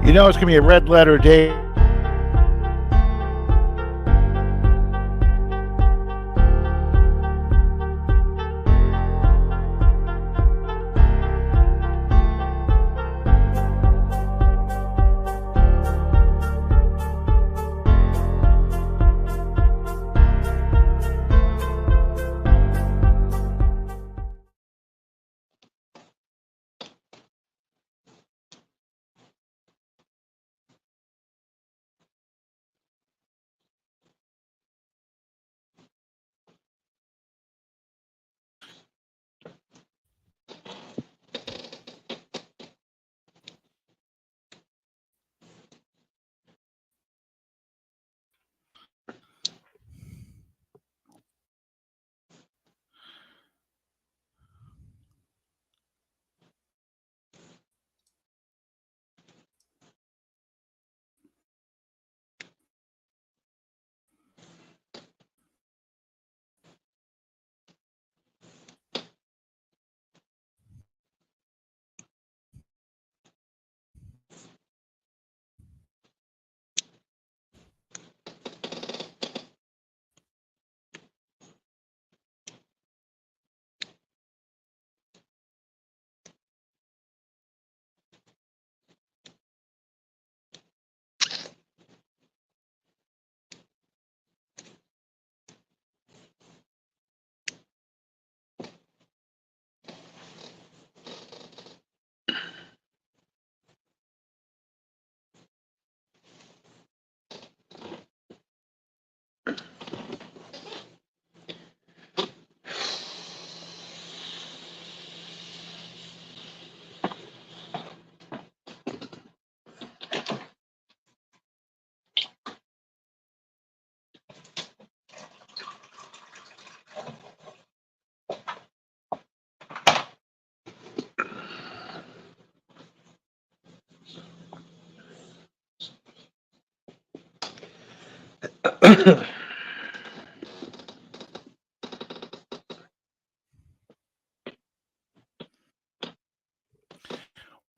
You know it's going to be a red letter day.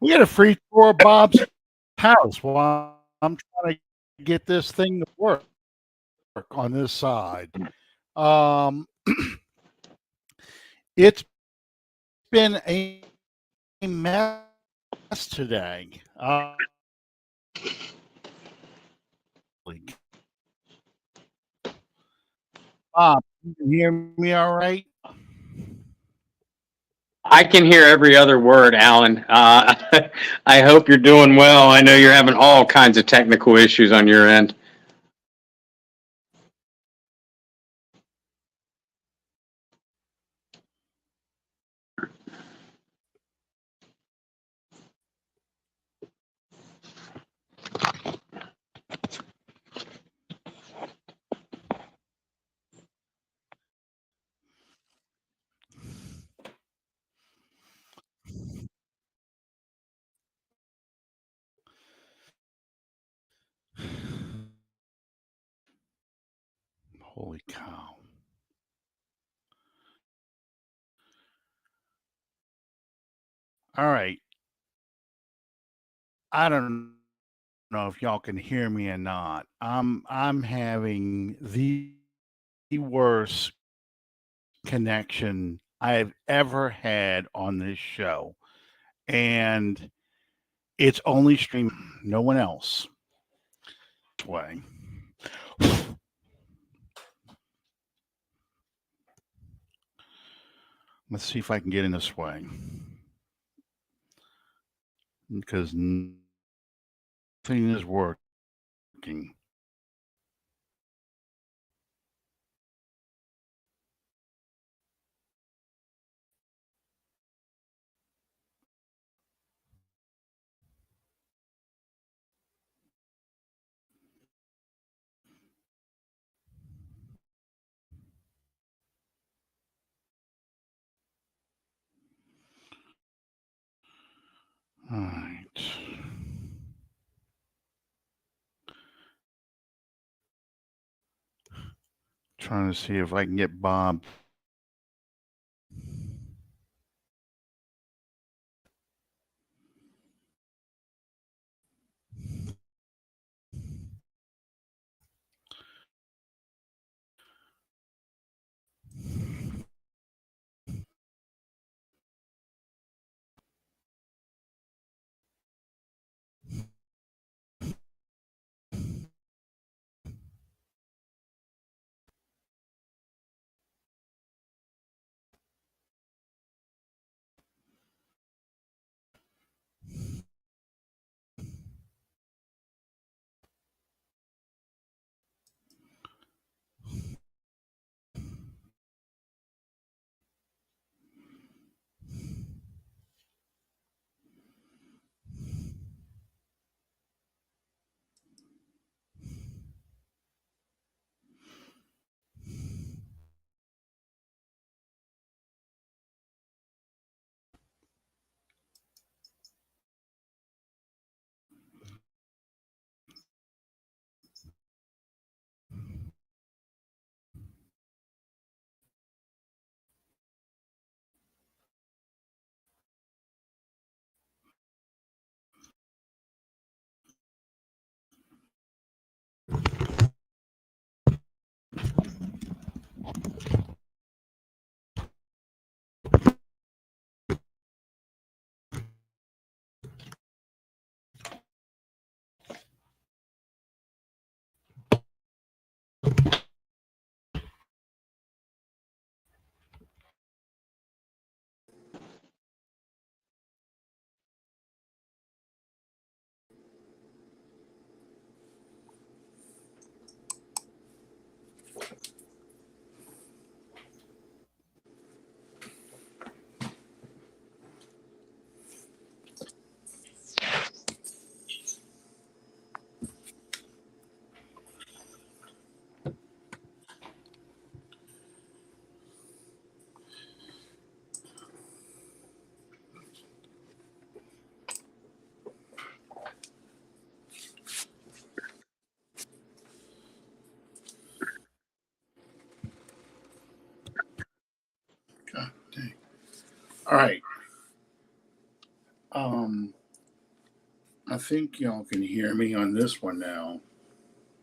We got a free tour of Bob's house. Well, I'm trying to get this thing to work on this side. It's been a mess today. Bob, you can hear me all right? I can hear every other word, Alan. I hope you're doing well. I know you're having all kinds of technical issues on your end. Holy cow. All right. I don't know if y'all can hear me or not. I'm having the worst connection I've ever had on this show. And it's only streaming, no one else. Way. Let's see if I can get in this way. Because nothing is working. All right. Trying to see if I can get Bob. All right. I think y'all can hear me on this one now.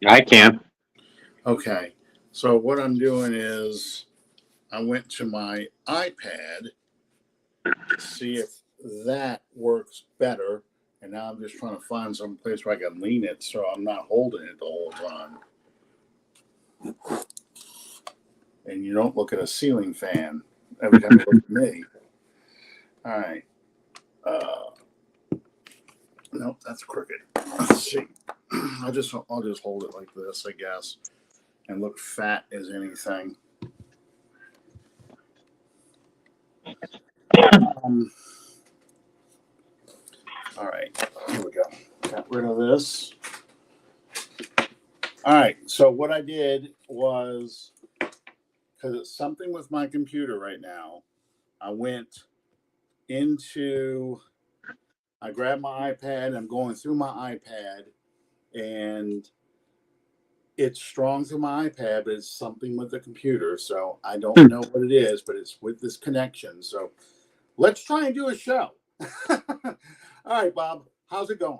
I can. Okay. So what I'm doing is I went to my iPad to see if that works better. And now I'm just trying to find some place where I can lean it so I'm not holding it the whole time. And you don't look at a ceiling fan every time you look at me. All right. Nope, that's crooked. Let's see. I'll just hold it like this, I guess, and look fat as anything. All right, here we go. Got rid of this. All right, so what I did was, because it's something with my computer right now, I went into, I grabbed my iPad, I'm going through my iPad, and it's strong through my iPad, but it's something with the computer, so I don't know what it is, but it's with this connection. So let's try and do a show. All right, Bob, how's it going?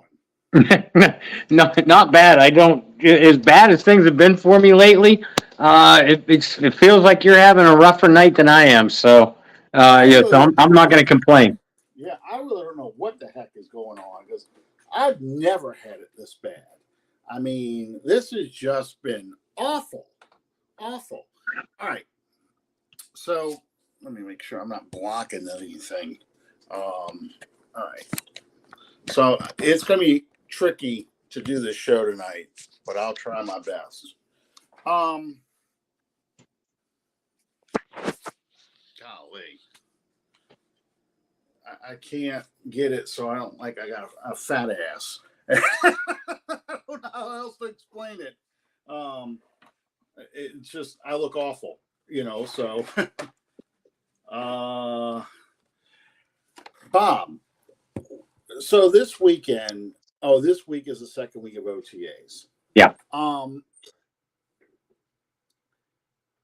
No, not bad. I don't, as bad as things have been for me lately, it feels like you're having a rougher night than I am. So, so I'm not going to complain. Yeah, I really don't know what the heck is going on because I've never had it this bad. I mean, this has just been awful. Awful. All right. So let me make sure I'm not blocking anything. All right. So it's going to be tricky to do this show tonight, but I'll try my best. Golly. I can't get it, so I don't like I got a fat ass. I don't know how else to explain it. It's just I look awful, so Bob. So this weekend, this week is the second week of OTAs. Yeah.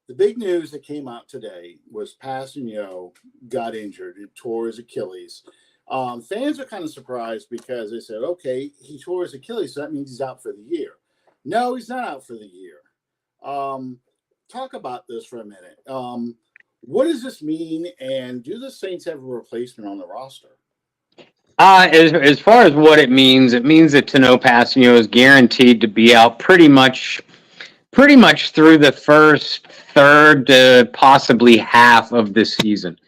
The big news that came out today was Kpassagnon got injured. He tore his Achilles. Fans are kind of surprised because they said, okay, he tore his Achilles, so that means he's out for the year. No, he's not out for the year. Talk about this for a minute. What does this mean, and do the Saints have a replacement on the roster? As far as what it means that Tanoh Kpassagnon is guaranteed to be out pretty much through the first third to possibly half of this season.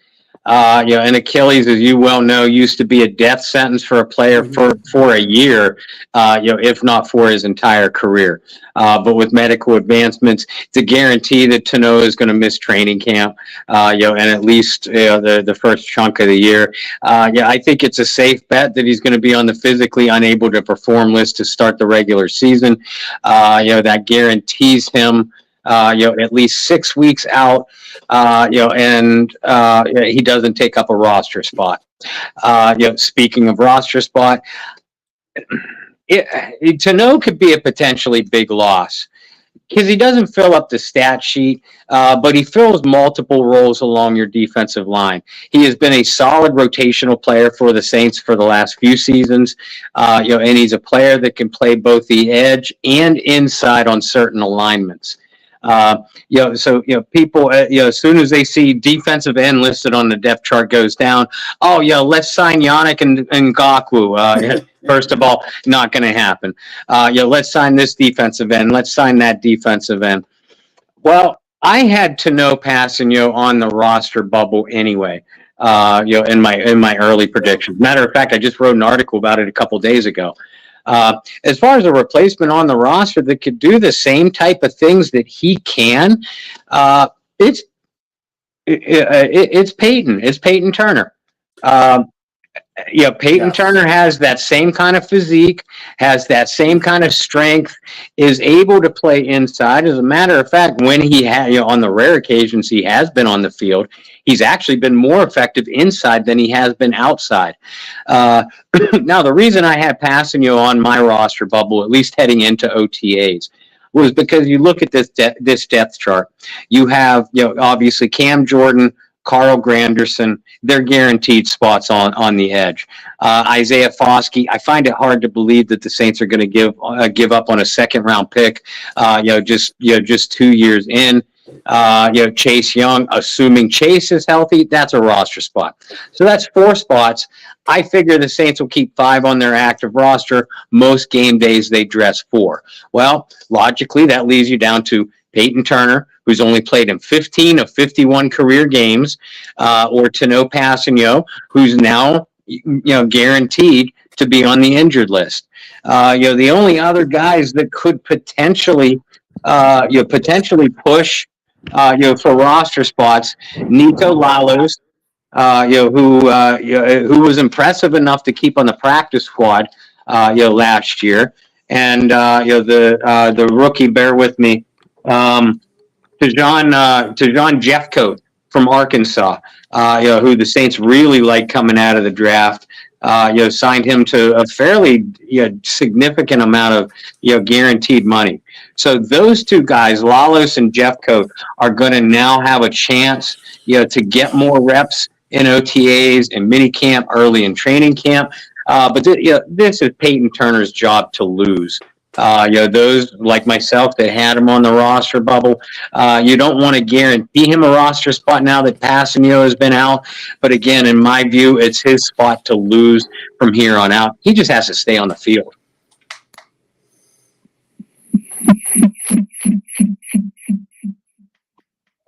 And Achilles, as you well know, used to be a death sentence for a player for a year, if not for his entire career. But with medical advancements, it's a guarantee that Tanoh is going to miss training camp, and at least the first chunk of the year. I think it's a safe bet that he's going to be on the physically unable to perform list to start the regular season. That guarantees him at least 6 weeks out, and he doesn't take up a roster spot. Speaking of roster spot, Tanoh could be a potentially big loss because he doesn't fill up the stat sheet, but he fills multiple roles along your defensive line. He has been a solid rotational player for the Saints for the last few seasons, and he's a player that can play both the edge and inside on certain alignments. People, as soon as they see defensive end listed on the depth chart goes down, let's sign Yannick and Ngakoue. First of all, not going to happen. Let's sign this defensive end. Let's sign that defensive end. Well, I had Tanoh Kpassagnon on the roster bubble anyway. In my early predictions. Matter of fact, I just wrote an article about it a couple days ago. As far as a replacement on the roster that could do the same type of things that he can, it's Peyton. It's Peyton Turner. Peyton Turner has that same kind of physique, has that same kind of strength, is able to play inside. As a matter of fact, when he had, on the rare occasions he has been on the field, he's actually been more effective inside than he has been outside. Now, the reason I had Kpassagnon on my roster bubble, at least heading into OTAs, was because you look at this depth chart. You have, obviously Cam Jordan, Carl Granderson, they're guaranteed spots on the edge. Isaiah Foskey, I find it hard to believe that the Saints are going to give up on a second round pick. Just 2 years in. Chase Young, assuming Chase is healthy, that's a roster spot. So that's 4 spots. I figure the Saints will keep 5 on their active roster. Most game days they dress 4. Well, logically, that leaves you down to Peyton Turner, who's only played in 15 of 51 career games, or Tanoh Kpassagnon, who's now guaranteed to be on the injured list. The only other guys that could potentially push for roster spots, Nico Lalos, who was impressive enough to keep on the practice squad, last year, and the rookie. Bear with me, Tajon Jeffcoat from Arkansas, who the Saints really like coming out of the draft. Signed him to a fairly significant amount of guaranteed money. So those 2 guys, Lalos and Jeffcoat, are going to now have a chance to get more reps in OTAs and minicamp, early in training camp. But this is Peyton Turner's job to lose. Those like myself that had him on the roster bubble, you don't want to guarantee him a roster spot now that Kpassagnon has been out. But again, in my view, it's his spot to lose from here on out. He just has to stay on the field.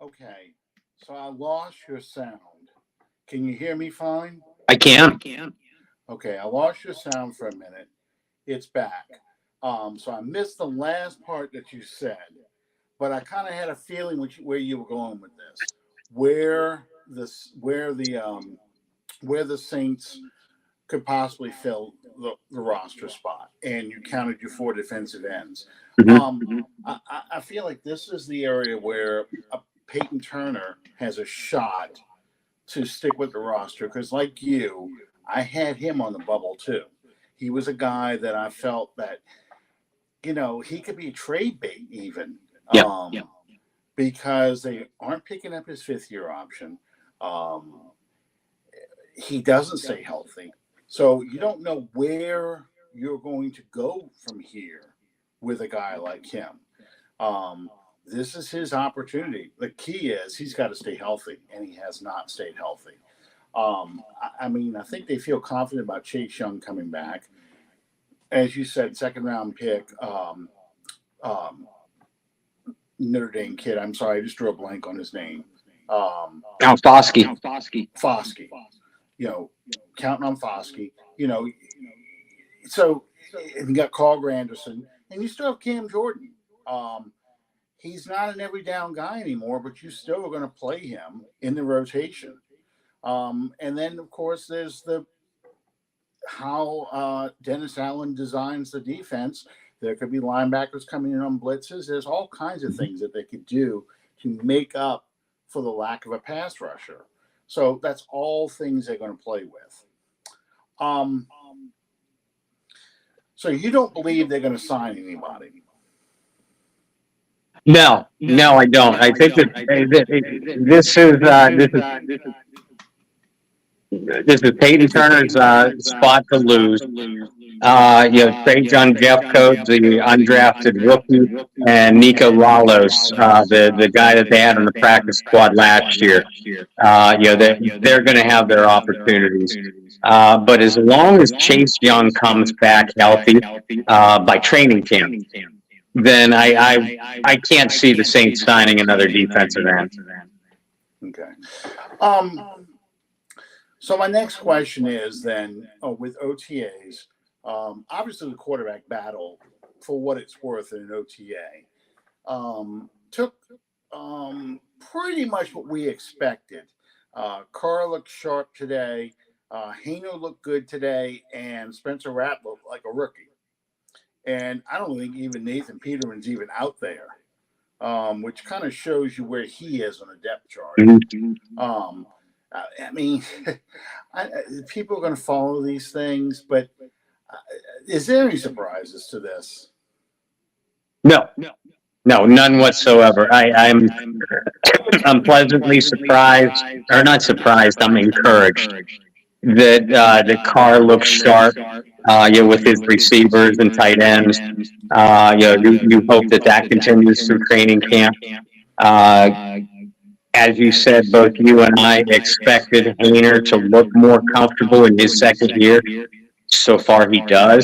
Okay, so I lost your sound. Can you hear me fine? I can. Okay, I lost your sound for a minute. It's back. So I missed the last part that you said, but I kind of had a feeling where you were going with this, where the Saints could possibly fill the roster spot, and you counted your 4 defensive ends. Mm-hmm. I feel like this is the area where Peyton Turner has a shot to stick with the roster, because like you, I had him on the bubble too. He was a guy that I felt that, he could be a trade bait even, because they aren't picking up his 5th-year option. He doesn't stay healthy. So you don't know where you're going to go from here with a guy like him. This is his opportunity. The key is he's got to stay healthy, and he has not stayed healthy. I think they feel confident about Chase Young coming back. As you said, 2nd-round pick, Notre Dame kid. I'm sorry, I just drew a blank on his name. Foskey. Foskey. Counting on Foskey. So you got Carl Granderson, and you still have Cam Jordan. He's not an every down guy anymore, but you still are going to play him in the rotation. And then, of course, there's how Dennis Allen designs the defense. There could be linebackers coming in on blitzes. There's all kinds of things that they could do to make up for the lack of a pass rusher. So that's all things they're going to play with. So you don't believe they're going to sign anybody? No, I don't. I think that this is Peyton Turner's spot to lose. Trade John Jeffcoat, the undrafted rookie, and Nico Lalos, the guy that they had on the practice squad last year. They're going to have their opportunities. But as long as Chase Young comes back healthy by training camp, then I can't see the Saints signing another defensive end. Okay. So my next question is then, with OTAs, obviously the quarterback battle, for what it's worth in an OTA, took pretty much what we expected. Carr looked sharp today. Haino looked good today, and Spencer Rapp looked like a rookie. And I don't think even Nathan Peterman's even out there, which kind of shows you where he is on the depth chart. Mm-hmm. People are going to follow these things, but is there any surprises to this? No, No, none whatsoever. I'm pleasantly surprised, or not surprised. I'm encouraged that the Carr looks sharp. With his receivers and tight ends. You hope that continues through training camp. As you said, both you and I expected Hayner to look more comfortable in his second year. So far, he does.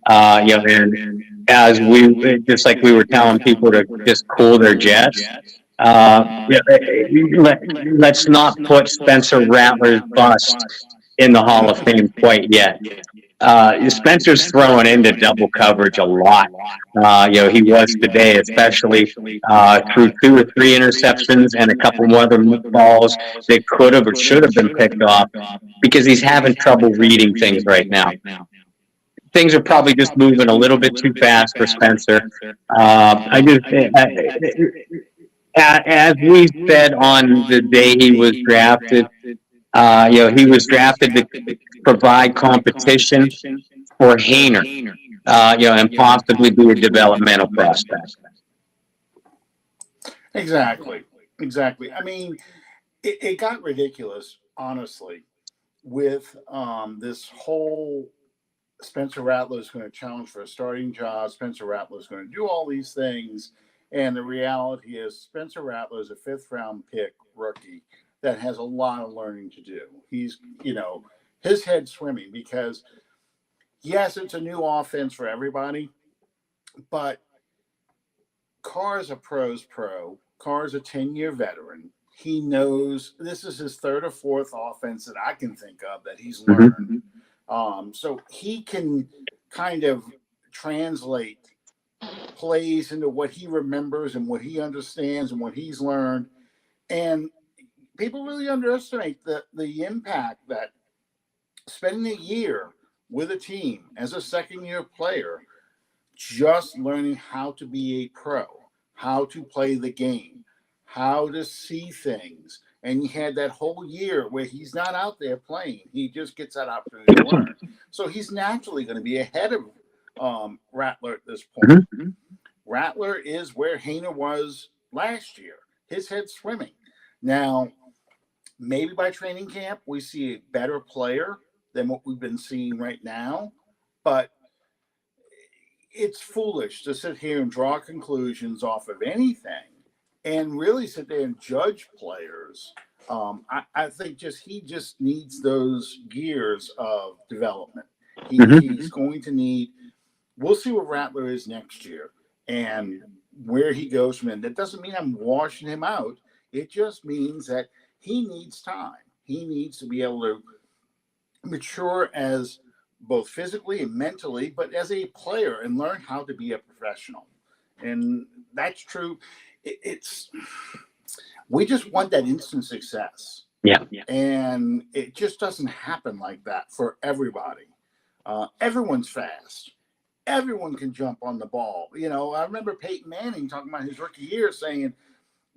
And as just like we were telling people to just cool their jets, let's not put Spencer Rattler's bust in the Hall of Fame quite yet. Spencer's throwing into double coverage a lot. He was today, especially through 2 or 3 interceptions and a couple more other balls that could have or should have been picked off because he's having trouble reading things right now. Things are probably just moving a little bit too fast for Spencer. As we said on the day he was drafted, he was drafted to provide competition for Hayner, and possibly be a developmental prospect. Exactly. I mean, it got ridiculous, honestly, with this whole Spencer Rattler is going to challenge for a starting job. Spencer Rattler is going to do all these things. And the reality is Spencer Rattler is a 5th-round pick rookie that has a lot of learning to do. He's, his head's swimming because, yes, it's a new offense for everybody, but Carr's a pro's pro. Carr's a 10-year veteran. He knows this is his 3rd or 4th offense that I can think of that he's learned. So he can kind of translate plays into what he remembers and what he understands and what he's learned. And people really underestimate the impact that spending a year with a team as a second-year player, just learning how to be a pro, how to play the game, how to see things. And he had that whole year where he's not out there playing. He just gets that opportunity to learn. So he's naturally going to be ahead of Rattler at this point. Mm-hmm. Rattler is where Hayner was last year. His head's swimming. Now, maybe by training camp, we see a better player than what we've been seeing right now. But it's foolish to sit here and draw conclusions off of anything and really sit there and judge players. I think he just needs those years of development. He's going to need. We'll see what Rattler is next year and where he goes from. That doesn't mean I'm washing him out. It just means that he needs time. He needs to be able to mature as both physically and mentally, but as a player and learn how to be a professional. And that's true. We just want that instant success. Yeah. And it just doesn't happen like that for everybody. Everyone's fast. Everyone can jump on the ball. I remember Peyton Manning talking about his rookie year saying,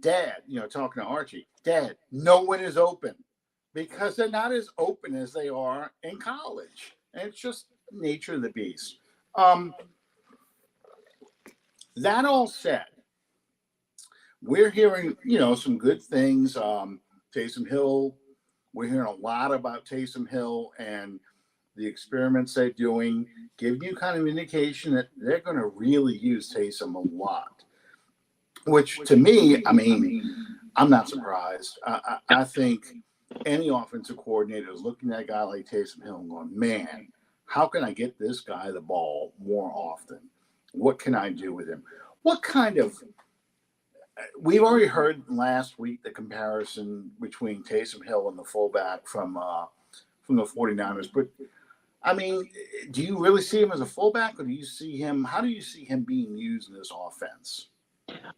Dad, talking to Archie, Dad, no one is open because they're not as open as they are in college. And it's just the nature of the beast. That all said, we're hearing, some good things. Taysom Hill, we're hearing a lot about Taysom Hill and the experiments they're doing, giving you kind of indication that they're going to really use Taysom a lot. Which to me, I'm not surprised. I think any offensive coordinator is looking at a guy like Taysom Hill and going, man, how can I get this guy the ball more often? What can I do with him? What kind of – we've already heard last week the comparison between Taysom Hill and the fullback from the 49ers. But, do you really see him as a fullback or do you see him – how do you see him being used in this offense?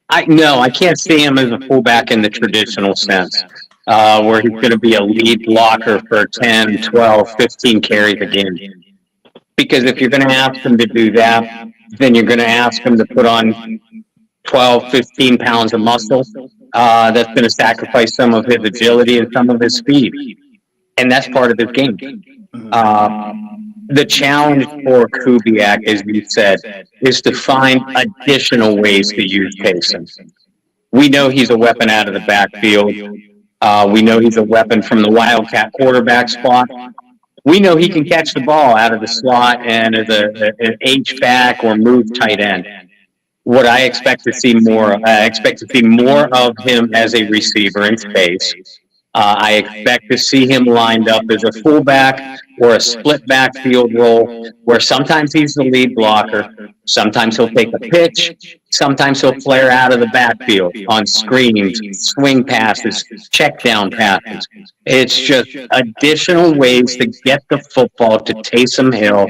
I can't see him as a fullback in the traditional sense, where he's going to be a lead blocker for 10, 12, 15 carries a game. Because if you're going to ask him to do that, then you're going to ask him to put on 12, 15 pounds of muscle. That's going to sacrifice some of his agility and some of his speed. And that's part of his game. The challenge for Kubiak, as you said, is to find additional ways to use Taysom. We know he's a weapon out of the backfield. We know he's a weapon from the Wildcat quarterback spot. We know he can catch the ball out of the slot and as an H-back or move tight end. What I expect to see more, I expect to see more of him as a receiver in space. I expect to see him lined up as a fullback or a split backfield role where sometimes he's the lead blocker, sometimes he'll take a pitch, sometimes he'll flare out of the backfield on screens, swing passes, check down passes. It's just additional ways to get the football to Taysom Hill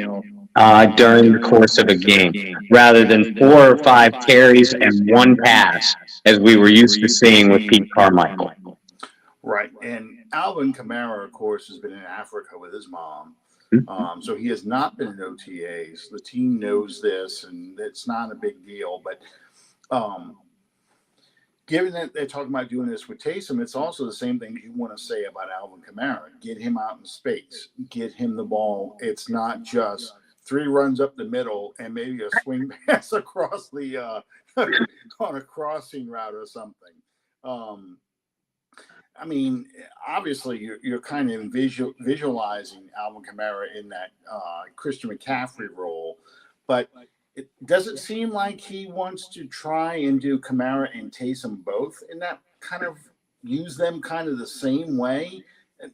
during the course of a game, rather than 4 or 5 carries and one pass, as we were used to seeing with Pete Carmichael. Right. And Alvin Kamara, of course, has been in Africa with his mom. So he has not been in OTAs. The team knows this, and it's not a big deal. But given that they're talking about doing this with Taysom, it's also the same thing you want to say about Alvin Kamara. Get him out in space. Get him the ball. It's not just 3 runs up the middle and maybe a swing pass across the on a crossing route or something. I mean, obviously, you're kind of visualizing Alvin Kamara in that Christian McCaffrey role, but does it seem like he wants to try and do Kamara and Taysom both in that kind of use them kind of the same way?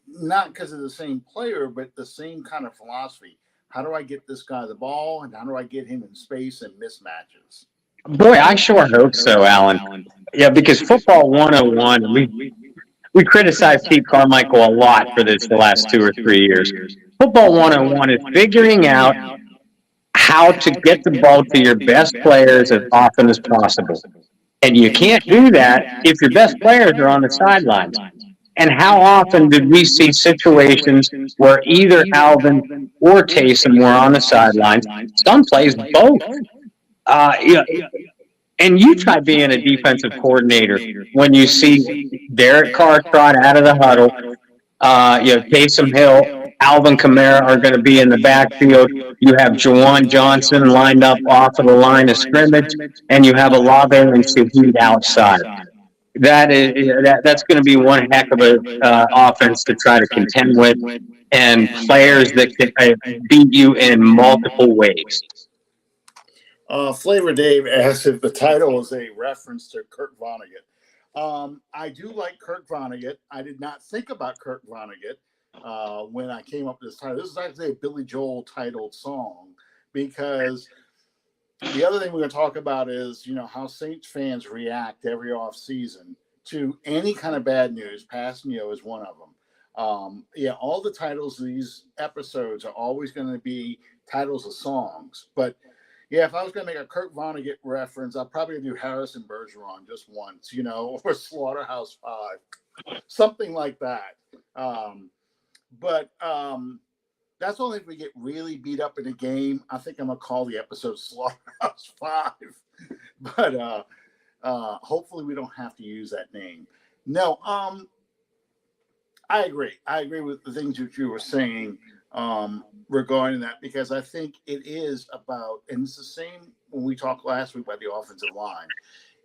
Not because of the same player, but the same kind of philosophy. How do I get this guy the ball, and how do I get him in space and mismatches? Boy, I sure hope so, Alan. Yeah, because football 101, we criticize Pete Carmichael a lot for this the last 2 or 3 years. Football 101 is figuring out how to get the ball to your best players as often as possible. And you can't do that if your best players are on the sidelines. And how often did we see situations where either Alvin or Taysom were on the sidelines? Some plays both. And you try being a defensive coordinator when you see Derek Carr trot out of the huddle, Taysom Hill, Alvin Kamara are going to be in the backfield. You have Jawan Johnson lined up off of the line of scrimmage, and you have Olave and Shaheed outside. That's going to be one heck of a offense to try to contend with, and players that can beat you in multiple ways. Flavor Dave asks if the title is a reference to Kurt Vonnegut. I do like Kurt Vonnegut. I did not think about Kurt Vonnegut when I came up with this title. This is actually a Billy Joel titled song, because the other thing we're going to talk about is, how Saints fans react every offseason to any kind of bad news. Kpassagnon is one of them. All the titles of these episodes are always going to be titles of songs, but if I was going to make a Kurt Vonnegut reference, I'd probably do Harrison Bergeron just once, or Slaughterhouse 5, something like that. But that's only if we get really beat up in a game. I think I'm going to call the episode Slaughterhouse 5. But hopefully we don't have to use that name. No, I agree. I agree with the things that you were saying regarding that, because I think it is about, and it's the same when we talked last week about the offensive line.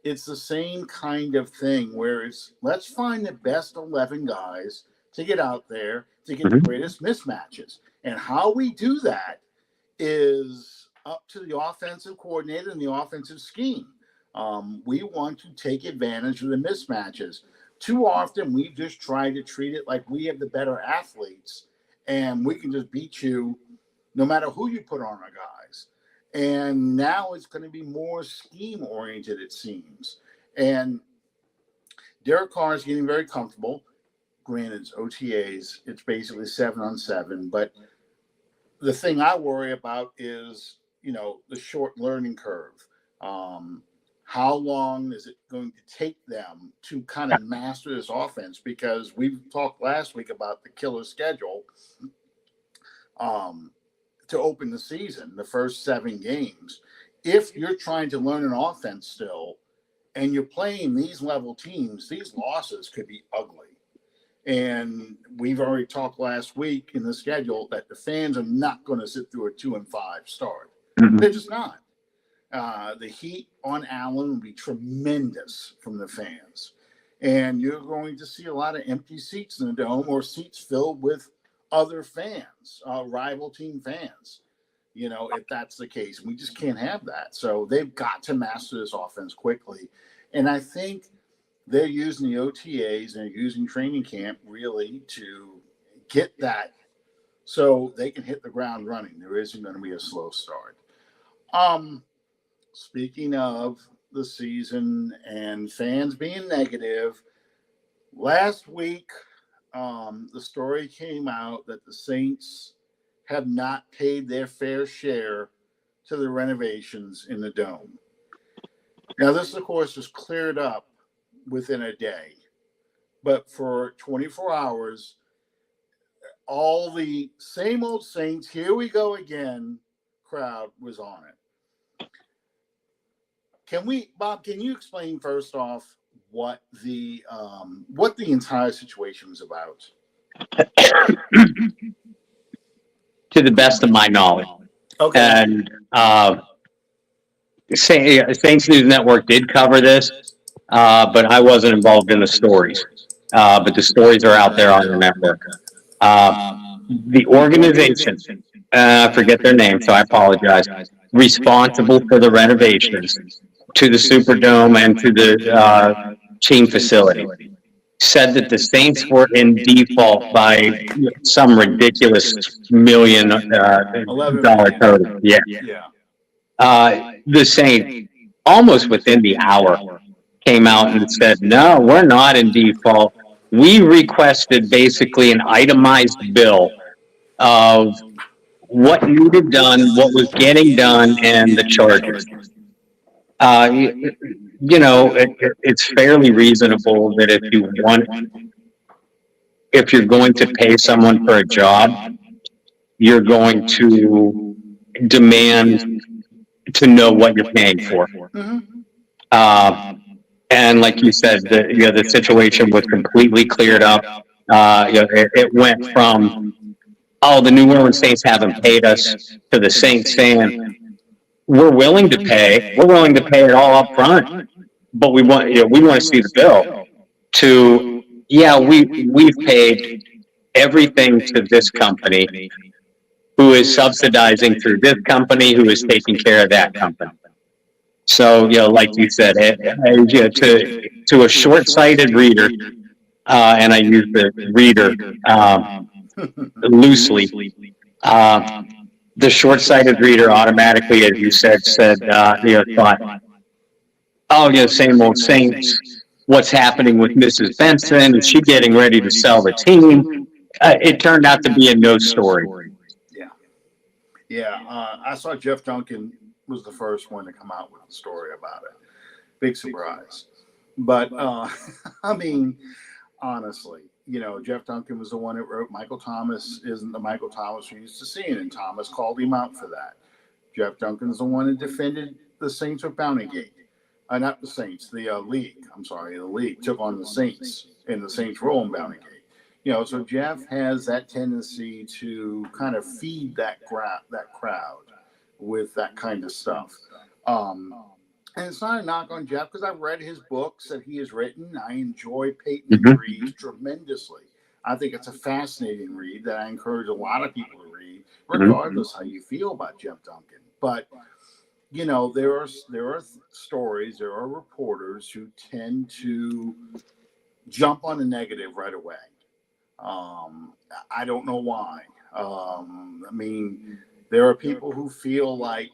It's the same kind of thing where it's, let's find the best 11 guys to get out there to get the greatest mismatches. And how we do that is up to the offensive coordinator and the offensive scheme. We want to take advantage of the mismatches. Too often, we just try to treat it like we have the better athletes and we can just beat you no matter who you put on our guys. And now it's going to be more scheme-oriented, it seems. And Derek Carr is getting very comfortable. Granted, it's OTAs. It's basically 7-on-7. But the thing I worry about is, the short learning curve. How long is it going to take them to kind of master this offense? Because we talked last week about the killer schedule to open the season, the first 7 games. If you're trying to learn an offense still and you're playing these level teams, these losses could be ugly. And we've already talked last week in the schedule that the fans are not going to sit through a 2-5 start. Mhm. They're just not. The heat on Allen will be tremendous from the fans. And you're going to see a lot of empty seats in the dome or seats filled with other fans, rival team fans, if that's the case. We just can't have that. So they've got to master this offense quickly. And I think they're using the OTAs and using training camp really to get that so they can hit the ground running. There isn't going to be a slow start. Speaking of the season and fans being negative, last week the story came out that the Saints have not paid their fair share to the renovations in the dome. Now, this, of course, is cleared up within a day, but for 24 hours, all the same old Saints, here we go again, crowd was on it. Bob, can you explain first off what the entire situation was about? To the best of my knowledge. Okay. And Saints News Network did cover this, but I wasn't involved in the stories. But the stories are out there on the network. The organization, I forget their name, so I apologize, responsible for the renovations to the Superdome and to the team facility, said that the Saints were in default by some ridiculous $1 million dollar total. Yeah. The Saints, almost within the hour, came out and said, no, we're not in default. We requested basically an itemized bill of what needed done, what was getting done, and the charges. It's fairly reasonable that if you're going to pay someone for a job, you're going to demand to know what you're paying for. And like you said, the situation was completely cleared up. It went from, the New Orleans Saints haven't paid us, to the Saints saying, we're willing to pay it all up front, but we want to see the bill. To, we've paid everything to this company, who is subsidizing through this company, who is taking care of that company. So, like you said, to a short-sighted reader, and I use the reader loosely, the short-sighted reader automatically, as you said, thought, same old Saints. What's happening with Mrs. Benson? Is she getting ready to sell the team? It turned out to be a no story. Yeah. I saw Jeff Duncan was the first one to come out with the story about it. Big surprise. But, I mean, honestly, Jeff Duncan was the one that wrote Michael Thomas isn't the Michael Thomas we used to seeing, and Thomas called him out for that. Jeff Duncan's the one that defended the Saints with Bountygate. Not the Saints, the league. I'm sorry, the league took on the Saints in the Saints role in Bountygate. So Jeff has that tendency to kind of feed that crowd with that kind of stuff. And it's not a knock on Jeff, because I've read his books that he has written. I enjoy Peyton and Reed tremendously. I think it's a fascinating read that I encourage a lot of people to read, regardless how you feel about Jeff Duncan. But there are stories, there are reporters who tend to jump on the negative right away. I don't know why. I mean, there are people who feel like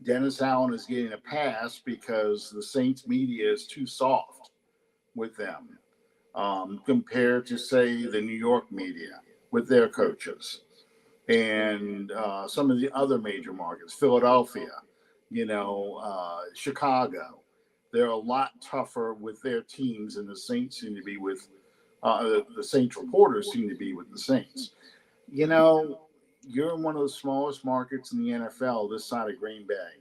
Dennis Allen is getting a pass because the Saints media is too soft with them, compared to, say, the New York media with their coaches, and some of the other major markets, Philadelphia, Chicago. They're a lot tougher with their teams, and the Saints seem to be with the Saints reporters seem to be with the Saints. You're in one of the smallest markets in the NFL, this side of Green Bay.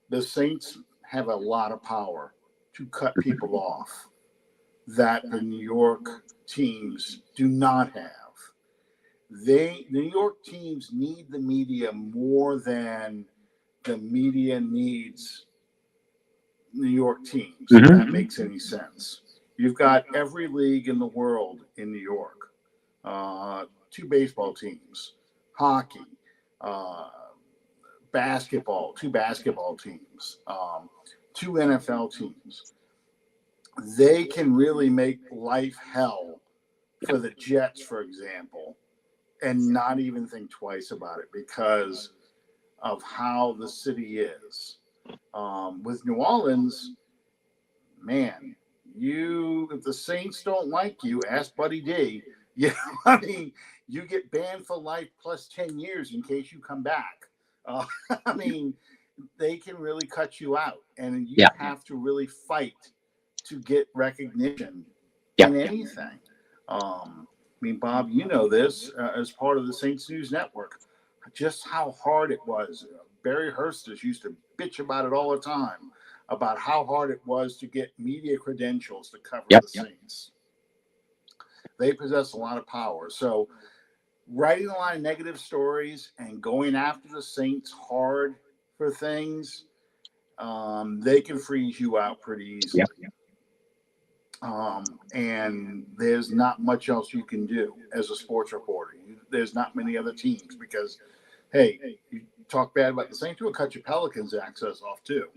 The Saints have a lot of power to cut people off. that the New York teams do not have. The New York teams need the media more than the media needs New York teams, if that makes any sense. You've got every league in the world in New York, 2 baseball teams, hockey, uh, basketball, 2 basketball teams, 2 NFL teams. They can really make life hell for the Jets, for example, and not even think twice about it because of how the city is. With New Orleans, man, if the Saints don't like you, ask Buddy D. You know, I mean, you get banned for life plus 10 years in case you come back. I mean, they can really cut you out, and you have to really fight to get recognition in anything. I mean, Bob, you know this as part of the Saints News Network, just how hard it was. Barry Hursters used to bitch about it all the time, about how hard it was to get media credentials to cover the Saints. They possess a lot of power. So writing a lot of negative stories and going after the Saints hard for things, they can freeze you out pretty easily. And there's not much else you can do as a sports reporter. There's not many other teams because, hey, you talk bad about the Saints, we'll cut your Pelicans access off too.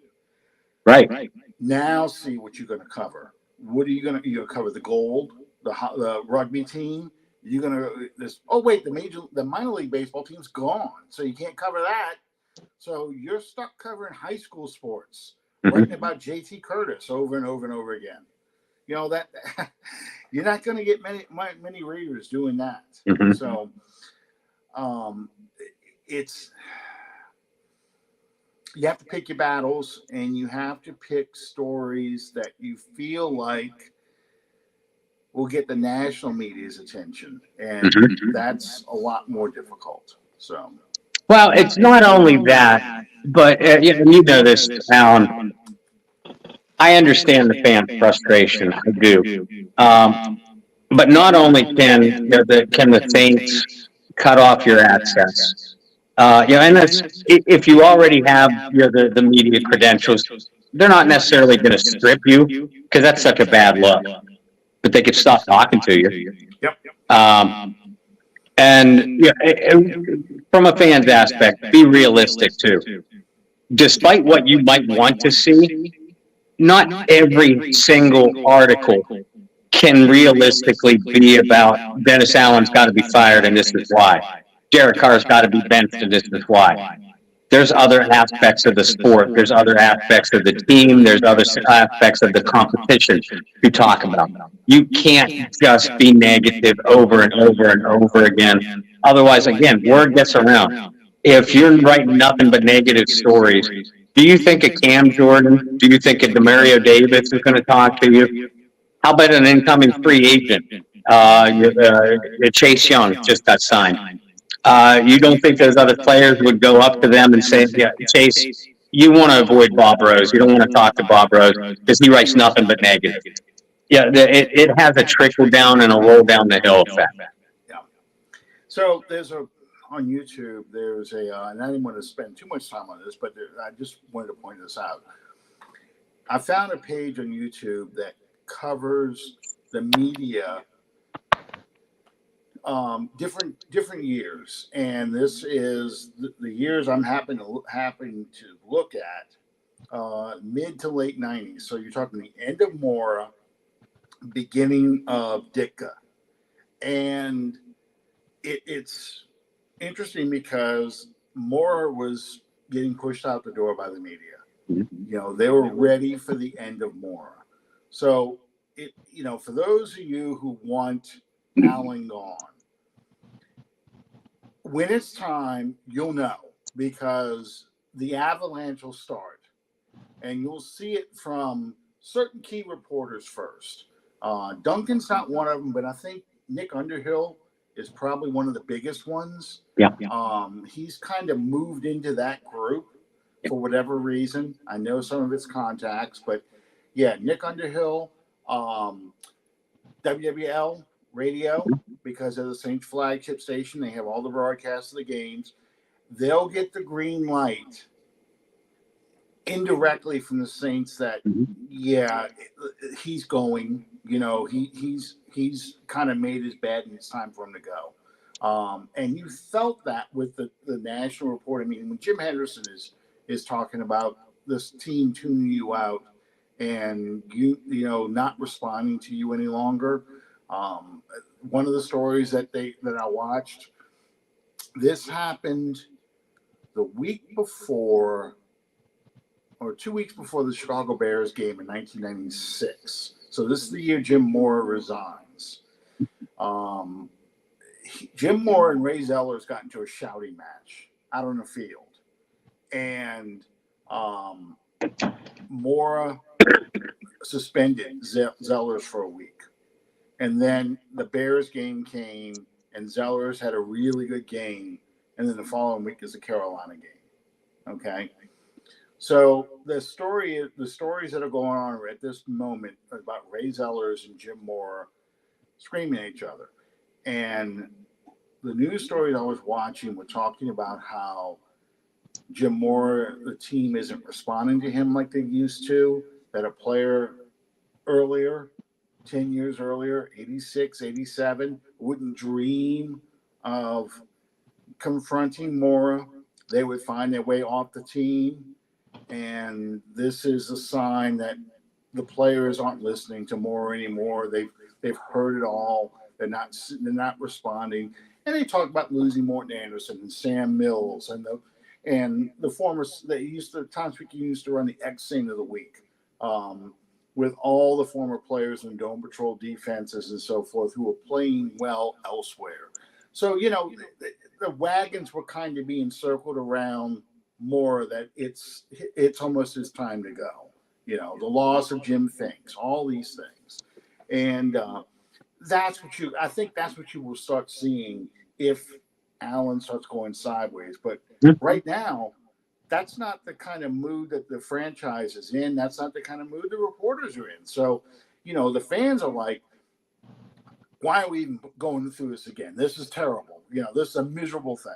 Right. Now see what you're going to cover. What are you going to cover? The gold, the rugby team. You're going to this. Oh wait, the minor league baseball team's gone, so you can't cover that. So you're stuck covering high school sports, writing about JT Curtis over and over and over again. You know that you're not going to get many readers doing that. So, it's. You have to pick your battles, and you have to pick stories that you feel like will get the national media's attention, and that's a lot more difficult. So, well, it's not only that, but you know this, Alan. I understand the fan frustration. I do, but not only can the Saints cut off your access. And that's if you already have the media credentials, they're not necessarily going to strip you because that's such a bad look. But they could stop talking to you. And from a fan's aspect, be realistic too. Despite what you might want to see, not every single article can realistically be about Dennis Allen's got to be fired and this is why. Derek Carr's got to be benched and this is why. There's other aspects of the sport. There's other aspects of the team. There's other aspects of the competition to talk about. You can't just be negative over and over and over again. Otherwise, again, word gets around. If you're writing nothing but negative stories, do you think a Cam Jordan, do you think a Demario Davis is going to talk to you? How about an incoming free agent? Chase Young just got signed. You don't think those other players would go up to them and say, yeah, Chase, you want to avoid Bob Rose. You don't want to talk to Bob Rose because he writes nothing but negative. Yeah, it has a trickle down and a roll down the hill effect. Yeah. So on YouTube, there's and I didn't want to spend too much time on this, but I just wanted to point this out. I found a page on YouTube that covers the media different years, and this is the years I'm happening to look at, mid to late 90s. So you're talking the end of Mora, beginning of Ditka, and it's interesting because Mora was getting pushed out the door by the media. They were ready for the end of Mora. So for those of you who want Allen gone, when it's time, you'll know, because the avalanche will start, and you'll see it from certain key reporters first. Duncan's not one of them, but I think Nick Underhill is probably one of the biggest ones. He's kind of moved into that group for whatever reason. I know some of it's contacts, but yeah, Nick Underhill, WWL radio, because of the Saints flagship station. They have all the broadcasts of the games. They'll get the green light indirectly from the Saints that, yeah, he's going. He's kind of made his bed and it's time for him to go. And you felt that with the national report. I mean, when Jim Henderson is talking about this team tuning you out and you not responding to you any longer. One of the stories that I watched, this happened the week before or 2 weeks before the Chicago Bears game in 1996. So this is the year Jim Mora resigns. Jim Mora and Ray Zellers got into a shouting match out on the field. And Mora suspended Zellers for a week. And then the Bears game came, and Zellers had a really good game. And then the following week is the Carolina game. Okay? So the stories that are going on at this moment are about Ray Zellers and Jim Mora screaming at each other. And the news stories I was watching were talking about how Jim Mora, the team isn't responding to him like they used to, that a player earlier, 10 years earlier, 86, 87, wouldn't dream of confronting Mora. They would find their way off the team. And this is a sign that the players aren't listening to Mora anymore. They've heard it all. They're not responding. And they talk about losing Morton Anderson and Sam Mills and the former. Tom Sweet used to run the X Scene of the Week with all the former players in Dome Patrol defenses and so forth who were playing well elsewhere. So the wagons were kind of being circled around Mora that it's almost his time to go. The loss of Jim Finks, all these things, and I think that's what you will start seeing if Allen starts going sideways. But right now, that's not the kind of mood that the franchise is in. That's not the kind of mood the reporters are in. So, the fans are like, why are we even going through this again? This is terrible. This is a miserable thing.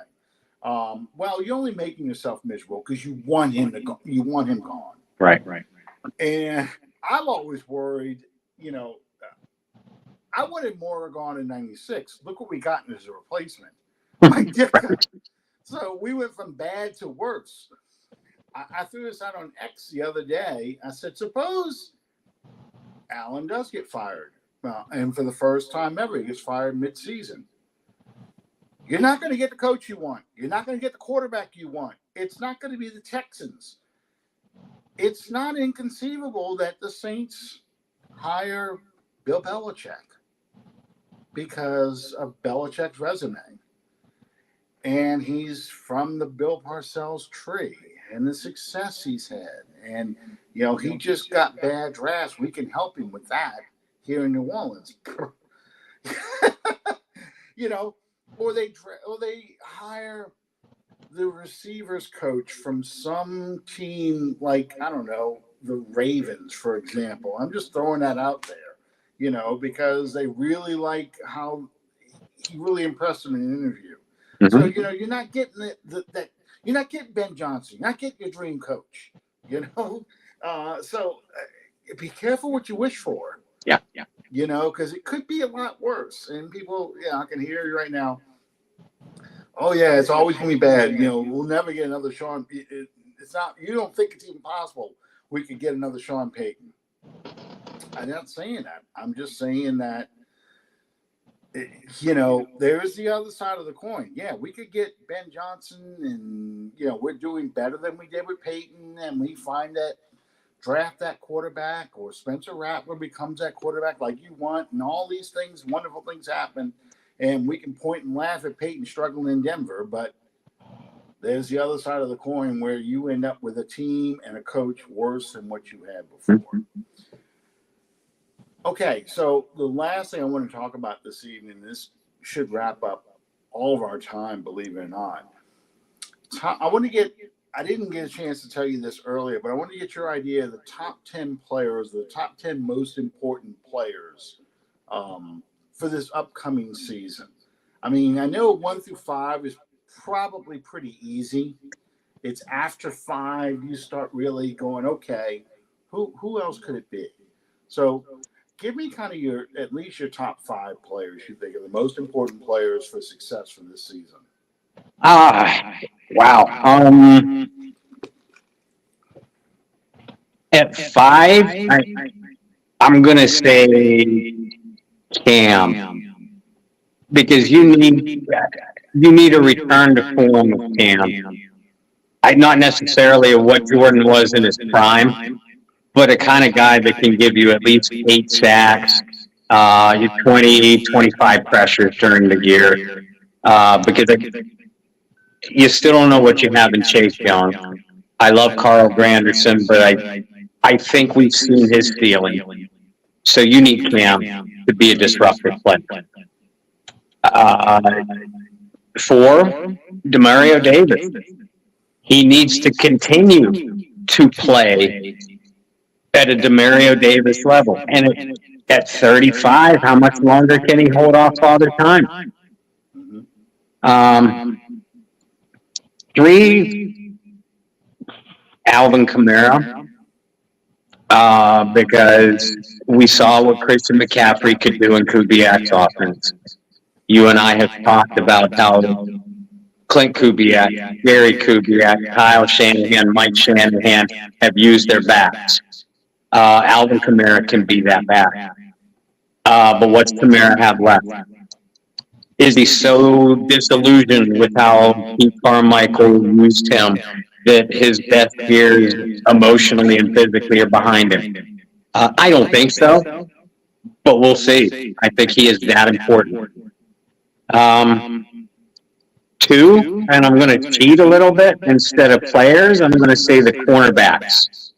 Well, you're only making yourself miserable because you want him to go. You want him gone. Right. And I'm always worried, I wanted Mora gone in 96. Look what we got as a replacement. So we went from bad to worse. I threw this out on X the other day. I said, suppose Allen does get fired. And for the first time ever, he gets fired mid-season. You're not going to get the coach you want. You're not going to get the quarterback you want. It's not going to be the Texans. It's not inconceivable that the Saints hire Bill Belichick because of Belichick's resume. And he's from the Bill Parcells tree and the success he's had. And, he just got bad drafts. We can help him with that here in New Orleans. Or they hire the receivers coach from some team like, I don't know, the Ravens, for example. I'm just throwing that out there, because they really like how he really impressed them in an interview. Mm-hmm. So, you're not getting you're not getting Ben Johnson. You're not getting your dream coach, So be careful what you wish for. Yeah. Because it could be a lot worse. And people, I can hear you right now. Oh, yeah, it's always going to be bad. We'll never get another Sean. It's not, you don't think it's even possible we could get another Sean Payton. I'm not saying that. I'm just saying that, there's the other side of the coin. Yeah, we could get Ben Johnson and, we're doing better than we did with Payton. And we find that draft that quarterback or Spencer Rattler becomes that quarterback like you want. And all these things, wonderful things happen. And we can point and laugh at Peyton struggling in Denver, but there's the other side of the coin where you end up with a team and a coach worse than what you had before. Okay, so the last thing I want to talk about this evening, this should wrap up all of our time, believe it or not. I didn't get a chance to tell you this earlier, but I want to get your idea of the top 10 players, the top 10 most important players for this upcoming season. I mean, I know 1 through 5 is probably pretty easy. It's after 5 you start really going, okay, who else could it be? So give me kind of your at least your top 5 players you think are the most important players for success for this season. Wow. At 5, I'm going to say Cam, because you need a return to form with Cam. Not necessarily what Jordan was in his prime, but a kind of guy that can give you at least 8 sacks, 20, 25 pressures during the year, because you still don't know what you have in Chase Young. I love Carl Granderson, but I think we've seen his ceiling. So you need Cam to be a disruptive player. 4, Demario Davis. He needs to continue to play at a Demario Davis level. And at 35, how much longer can he hold off Father Time? 3, Alvin Kamara, because we saw what Christian McCaffrey could do in Kubiak's offense. You and I have talked about how Clint Kubiak, Gary Kubiak, Kyle Shanahan, Mike Shanahan have used their backs. Alvin Kamara can be that back. But what's Kamara have left? Is he so disillusioned with how Pete Carmichael used him that his best years emotionally and physically are behind him? I don't think so, but we'll see. I think he is that important. 2, and I'm going to cheat a little bit. Instead of players, I'm going to say the cornerbacks.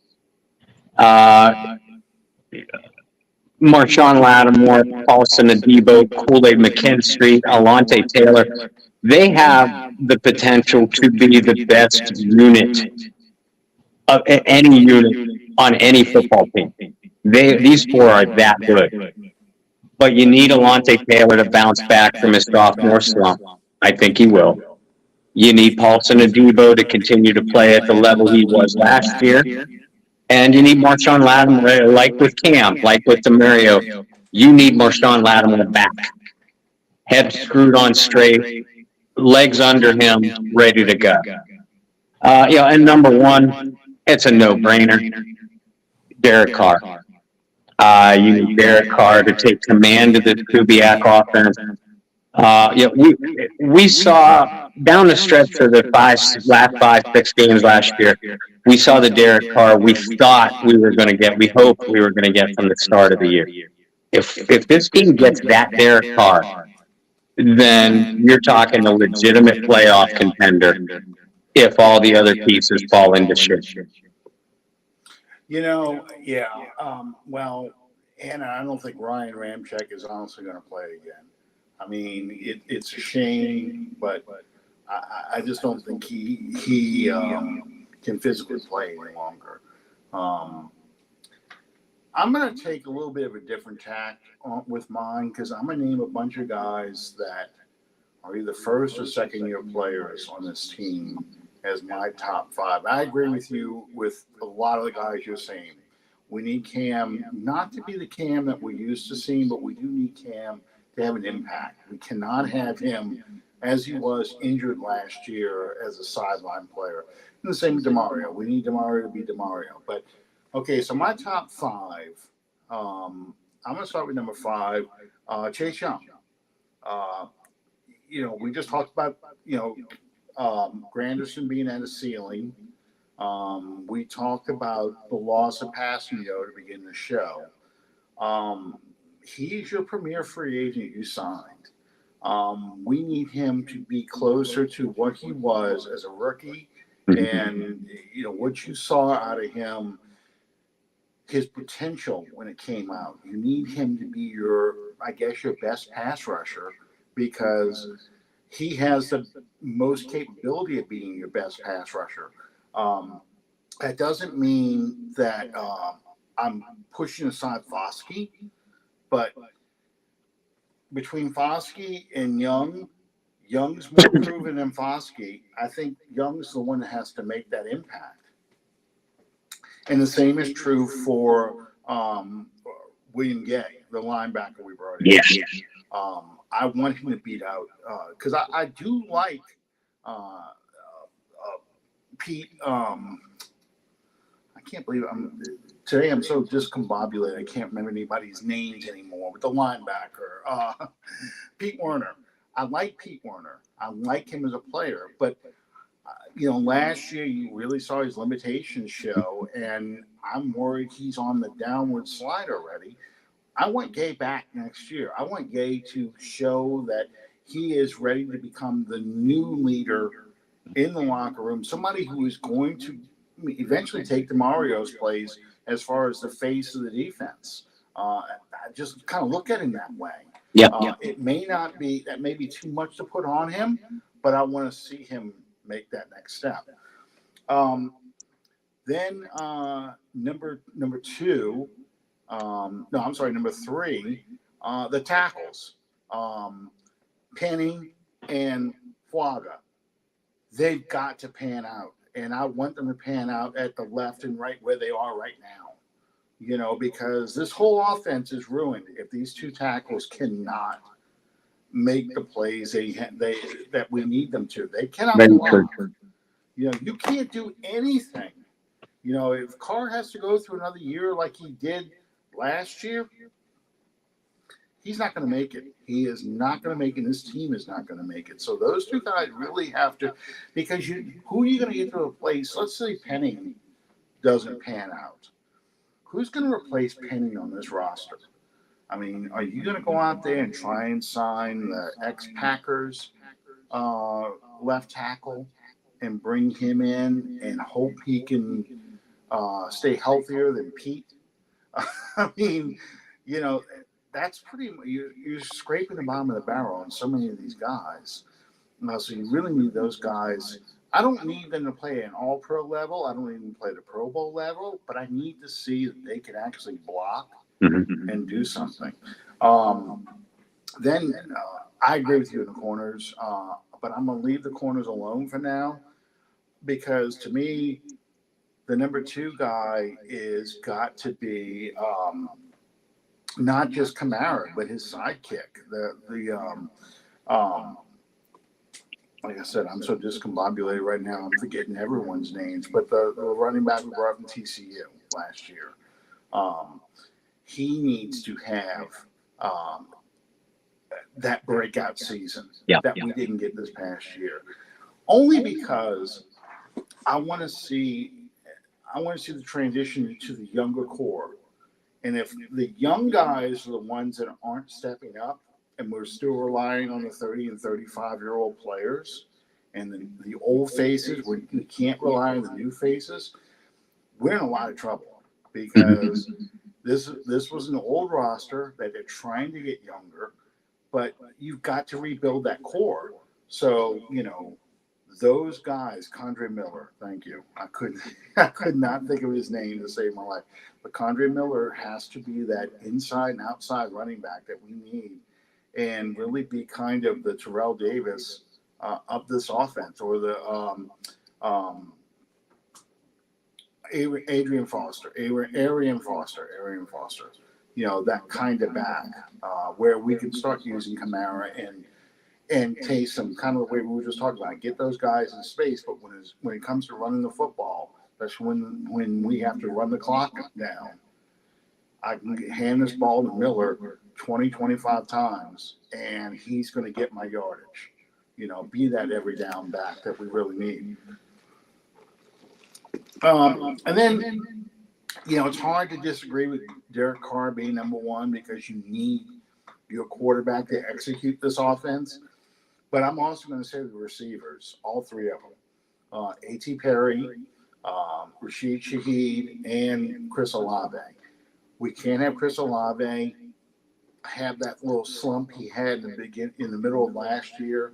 Marshon Lattimore, Paulson Adebo, Kool-Aid McKinstry, Alontae Taylor. They have the potential to be the best unit of any unit on any football team. These 4 are that good. But you need Alontae Taylor to bounce back from his sophomore slump. I think he will. You need Paulson Adebo to continue to play at the level he was last year. And you need Marshon Lattimore, like with Cam, like with Demario. You need Marshon Lattimore back. Head screwed on straight, legs under him, ready to go. And number 1, it's a no-brainer. Derek Carr. You need Derek Carr to take command of this Kubiak offense. We saw down the stretch of the last 5-6 games last year, we saw the Derek Carr we thought we were going to get, we hoped we were going to get from the start of the year. If this team gets that Derek Carr, then you're talking a legitimate playoff contender if all the other pieces fall into shape. Yeah. Well, and I don't think Ryan Ramczyk is honestly going to play again. I mean, it's a shame, but I just don't think he can physically play any longer. I'm going to take a little bit of a different tack with mine because I'm going to name a bunch of guys that are either first or second year players on this team as my top 5. I agree with you with a lot of the guys you're saying. We need Cam not to be the Cam that we're used to seeing, but we do need Cam to have an impact. We cannot have him as he was injured last year as a sideline player. And the same with Demario. We need Demario to be Demario. But okay, so my top 5. I'm going to start with number 5, Chase Young. We just talked about Granderson being at a ceiling. We talked about the loss of Kpassagnon to begin the show. He's your premier free agent you signed. We need him to be closer to what he was as a rookie, and what you saw out of him, his potential when it came out. You need him to be your best pass rusher because he has the most capability of being your best pass rusher. That doesn't mean that I'm pushing aside Foskey, but between Foskey and Young, Young's more proven than Foskey. I think Young's the one that has to make that impact. And the same is true for William Gay, the linebacker we brought in. Yes. I want him to beat out because I do like Pete. I can't believe today. I'm so discombobulated. I can't remember anybody's names anymore. With the linebacker, Pete Werner. I like Pete Werner. I like him as a player, but last year you really saw his limitations show, and I'm worried he's on the downward slide already. I want Gay back next year. I want Gay to show that he is ready to become the new leader in the locker room, somebody who is going to eventually take the Mario's place as far as the face of the defense. I just kind of look at him that way. Yeah. It may not be, that may be too much to put on him, but I want to see him make that next step. Then number two, number three, the tackles, Penny and Fuaga. They've got to pan out, and I want them to pan out at the left and right where they are right now. Because this whole offense is ruined if these two tackles cannot make the plays that we need them to. They cannot block. You can't do anything. If Carr has to go through another year like he did last year, he's not going to make it. He is not going to make it. This team is not going to make it. So those two guys really have to, because who are you going to get to replace? Let's say Penny doesn't pan out. Who's going to replace Penny on this roster? I mean, are you going to go out there and try and sign the ex-Packers left tackle and bring him in and hope he can stay healthier than Pete? I mean, that's pretty. You're scraping the bottom of the barrel on so many of these guys. So you really need those guys. I don't need them to play an all-pro level. I don't need them to play the Pro Bowl level, but I need to see that they can actually block and do something. Then I agree with you in the corners, but I'm going to leave the corners alone for now because to me, the number two guy is got to be not just Kamara, but his sidekick. Like I said, I'm so discombobulated right now. I'm forgetting everyone's names, but the running back we brought from TCU last year, he needs to have that breakout season that we didn't get this past year. Only because I want to see the transition to the younger core. And if the young guys are the ones that aren't stepping up, and we're still relying on the 30 and 35-year-old players and the old faces, we can't rely on the new faces, we're in a lot of trouble because this was an old roster that they're trying to get younger, but you've got to rebuild that core. So, those guys, Condre Miller, thank you. I could not think of his name to save my life. But Condre Miller has to be that inside and outside running back that we need and really be kind of the Terrell Davis of this offense, or the Arian Foster, that kind of back where we can start using Kamara and Taysom, kind of the way we were just talking about. Get those guys in space, but when it comes to running the football, that's when we have to run the clock down. I can hand this ball to Miller 20, 25 times, and he's going to get my yardage. Be that every down back that we really need. And then, it's hard to disagree with Derek Carr being number one because you need your quarterback to execute this offense. But I'm also going to say the receivers, all three of them, A.T. Perry, Rashid Shaheed, and Chris Olave. We can't have Chris Olave have that little slump he had in the middle of last year.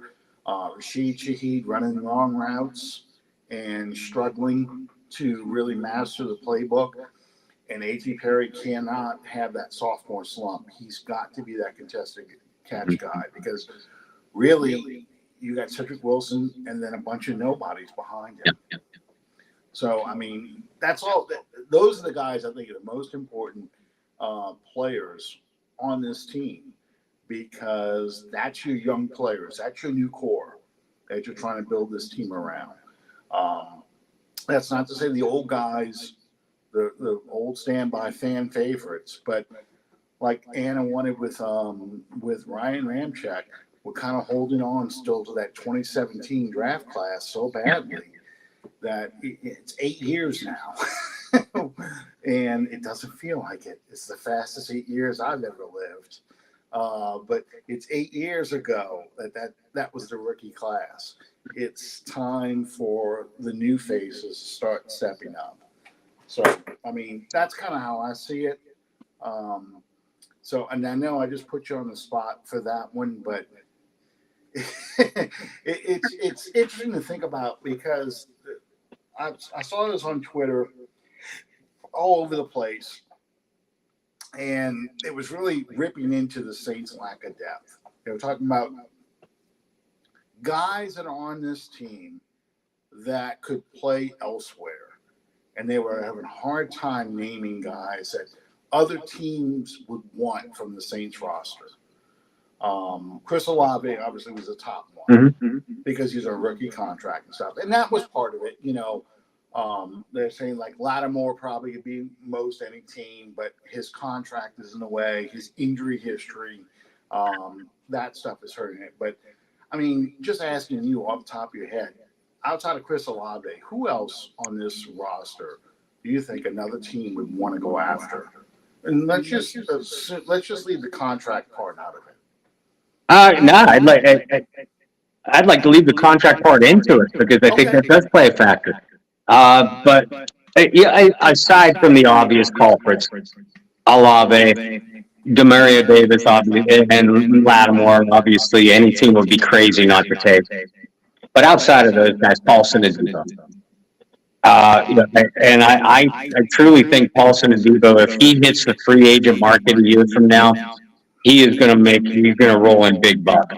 Rashid Shaheed running long routes and struggling to really master the playbook. And A.T. Perry cannot have that sophomore slump. He's got to be that catch guy because really you got Cedric Wilson and then a bunch of nobodies behind him. So, I mean, that's all. Those are the guys I think are the most important players on this team because that's your young players. That's your new core that you're trying to build this team around. That's not to say the old guys, the old standby fan favorites, but like Anna wanted with Ryan Ramczyk, we're kind of holding on still to that 2017 draft class so badly that it's 8 years now. And it doesn't feel like it. It's the fastest 8 years I've ever lived. But it's 8 years ago that was the rookie class. It's time for the new faces to start stepping up. So, I mean, that's kind of how I see it. So, and I know I just put you on the spot for that one, but it's interesting to think about because I saw this on Twitter all over the place, and it was really ripping into the Saints' lack of depth. They were talking about guys that are on this team that could play elsewhere, and they were having a hard time naming guys that other teams would want from the Saints roster. Chris Olave obviously was the top one because he's a rookie contract and stuff, and that was part of it. They're saying like Lattimore probably could be most any team, but his contract is in the way, his injury history, that stuff is hurting it. But I mean, just asking you off the top of your head, outside of Chris Olave, who else on this roster do you think another team would want to go after? And let's just leave the contract part out of it. No, I'd like to leave the contract part into it because I think that does play a factor. But aside from the obvious culprits, Olave, Demario Davis, obviously, and Lattimore, obviously, any team would be crazy not to take. But outside of those guys, Paulson and Debo. And I truly think Paulson and Debo, if he hits the free agent market a year from now, he's going to roll in big buck.